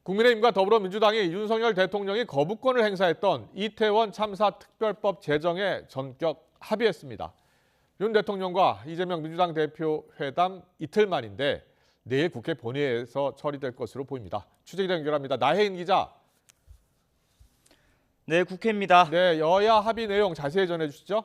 국민의힘과 더불어민주당이 윤석열 대통령이 거부권을 행사했던 이태원 참사 특별법 제정에 전격 합의했습니다. 윤 대통령과 이재명 민주당 대표 회담 이틀 만인데 내일 국회 본회의에서 처리될 것으로 보입니다. 취재기자 연결합니다. 나혜인 기자. 네, 국회입니다. 네, 여야 합의 내용 자세히 전해주시죠.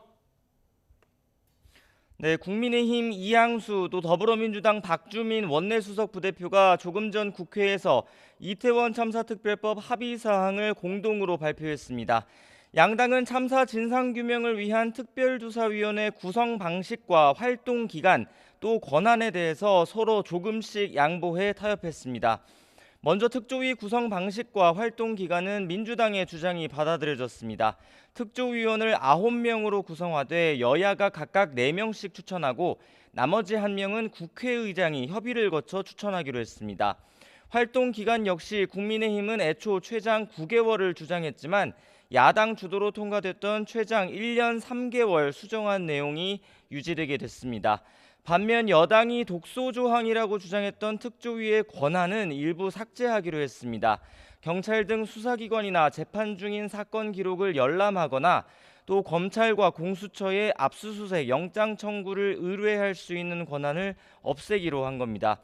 네, 국민의힘 이양수 또 더불어민주당 박주민 원내수석 부대표가 조금 전 국회에서 이태원 참사 특별법 합의 사항을 공동으로 발표했습니다. 양당은 참사 진상규명을 위한 특별조사위원회 구성 방식과 활동 기간 또 권한에 대해서 서로 조금씩 양보해 타협했습니다. 먼저 특조위 구성 방식과 활동 기간은 민주당의 주장이 받아들여졌습니다. 특조위원을 9명으로 구성하되 여야가 각각 4명씩 추천하고 나머지 1명은 국회의장이 협의를 거쳐 추천하기로 했습니다. 활동 기간 역시 국민의힘은 애초 최장 9개월을 주장했지만 야당 주도로 통과됐던 최장 1년 3개월 수정한 내용이 유지되게 됐습니다. 반면 여당이 독소 조항이라고 주장했던 특조위의 권한은 일부 삭제하기로 했습니다. 경찰 등 수사기관이나 재판 중인 사건 기록을 열람하거나 또 검찰과 공수처에 압수수색, 영장 청구를 의뢰할 수 있는 권한을 없애기로 한 겁니다.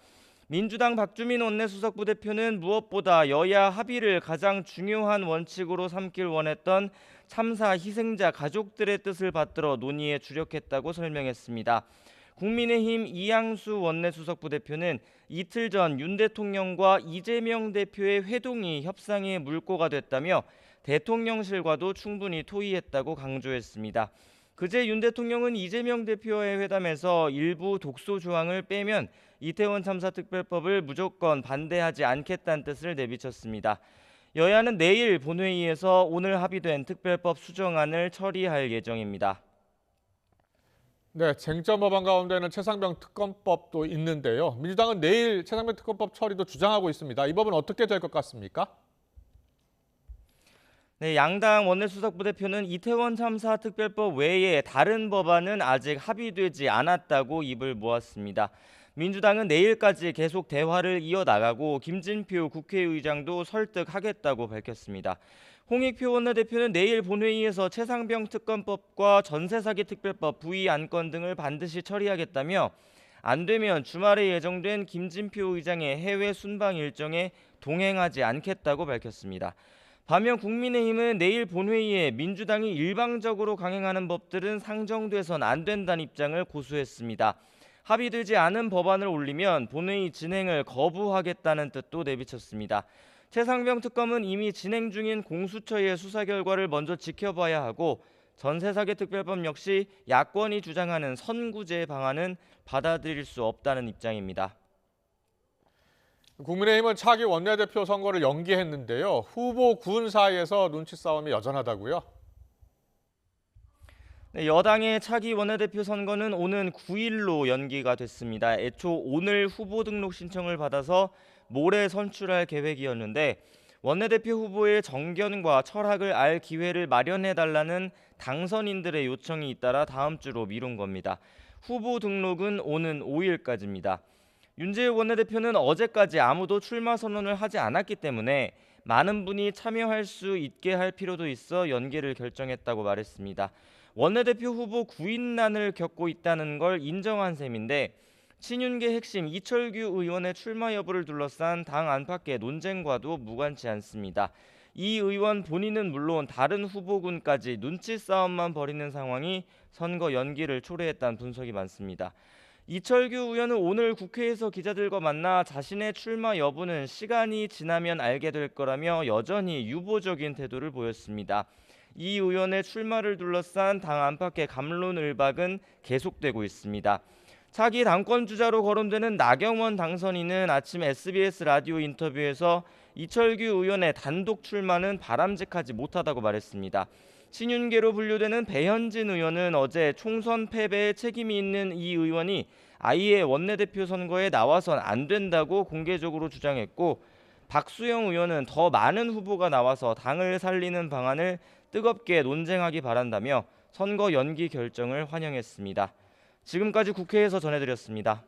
민주당 박주민 원내수석 부대표는 무엇보다 여야 합의를 가장 중요한 원칙으로 삼길 원했던 참사 희생자 가족들의 뜻을 받들어 논의에 주력했다고 설명했습니다. 국민의힘 이양수 원내수석 부대표는 이틀 전 윤 대통령과 이재명 대표의 회동이 협상의 물꼬가 됐다며 대통령실과도 충분히 토의했다고 강조했습니다. 그제 윤 대통령은 이재명 대표와의 회담에서 일부 독소 조항을 빼면 이태원 참사 특별법을 무조건 반대하지 않겠다는 뜻을 내비쳤습니다. 여야는 내일 본회의에서 오늘 합의된 특별법 수정안을 처리할 예정입니다. 네, 쟁점 법안 가운데는 최상병 특검법도 있는데요. 민주당은 내일 최상병 특검법 처리도 주장하고 있습니다. 이 법은 어떻게 될 것 같습니까? 네, 양당 원내수석 부대표는 이태원 참사 특별법 외에 다른 법안은 아직 합의되지 않았다고 입을 모았습니다. 민주당은 내일까지 계속 대화를 이어나가고 김진표 국회의장도 설득하겠다고 밝혔습니다. 홍익표 원내대표는 내일 본회의에서 최상병 특검법과 전세사기 특별법, 부의 안건 등을 반드시 처리하겠다며 안 되면 주말에 예정된 김진표 의장의 해외 순방 일정에 동행하지 않겠다고 밝혔습니다. 반면 국민의힘은 내일 본회의에 민주당이 일방적으로 강행하는 법들은 상정돼선 안 된다는 입장을 고수했습니다. 합의되지 않은 법안을 올리면 본회의 진행을 거부하겠다는 뜻도 내비쳤습니다. 최상병 특검은 이미 진행 중인 공수처의 수사 결과를 먼저 지켜봐야 하고 전세사기 특별법 역시 야권이 주장하는 선구제 방안은 받아들일 수 없다는 입장입니다. 국민의힘은 차기 원내대표 선거를 연기했는데요. 후보 군 사이에서 눈치 싸움이 여전하다고요? 네, 여당의 차기 원내대표 선거는 오는 9일로 연기가 됐습니다. 애초 오늘 후보 등록 신청을 받아서 모레 선출할 계획이었는데 원내대표 후보의 정견과 철학을 알 기회를 마련해달라는 당선인들의 요청이 잇따라 다음 주로 미룬 겁니다. 후보 등록은 오는 5일까지입니다. 윤재욱 원내대표는 어제까지 아무도 출마 선언을 하지 않았기 때문에 많은 분이 참여할 수 있게 할 필요도 있어 연기를 결정했다고 말했습니다. 원내대표 후보 구인난을 겪고 있다는 걸 인정한 셈인데 친윤계 핵심 이철규 의원의 출마 여부를 둘러싼 당 안팎의 논쟁과도 무관치 않습니다. 이 의원 본인은 물론 다른 후보군까지 눈치 싸움만 벌이는 상황이 선거 연기를 초래했다는 분석이 많습니다. 이철규 의원은 오늘 국회에서 기자들과 만나 자신의 출마 여부는 시간이 지나면 알게 될 거라며 여전히 유보적인 태도를 보였습니다. 이 의원의 출마를 둘러싼 당 안팎의 갑론을박은 계속되고 있습니다. 차기 당권 주자로 거론되는 나경원 당선인은 아침 SBS 라디오 인터뷰에서 이철규 의원의 단독 출마는 바람직하지 못하다고 말했습니다. 친윤계로 분류되는 배현진 의원은 어제 총선 패배에 책임이 있는 이 의원이 아예 원내대표 선거에 나와선 안 된다고 공개적으로 주장했고 박수영 의원은 더 많은 후보가 나와서 당을 살리는 방안을 뜨겁게 논쟁하기 바란다며 선거 연기 결정을 환영했습니다. 지금까지 국회에서 전해드렸습니다.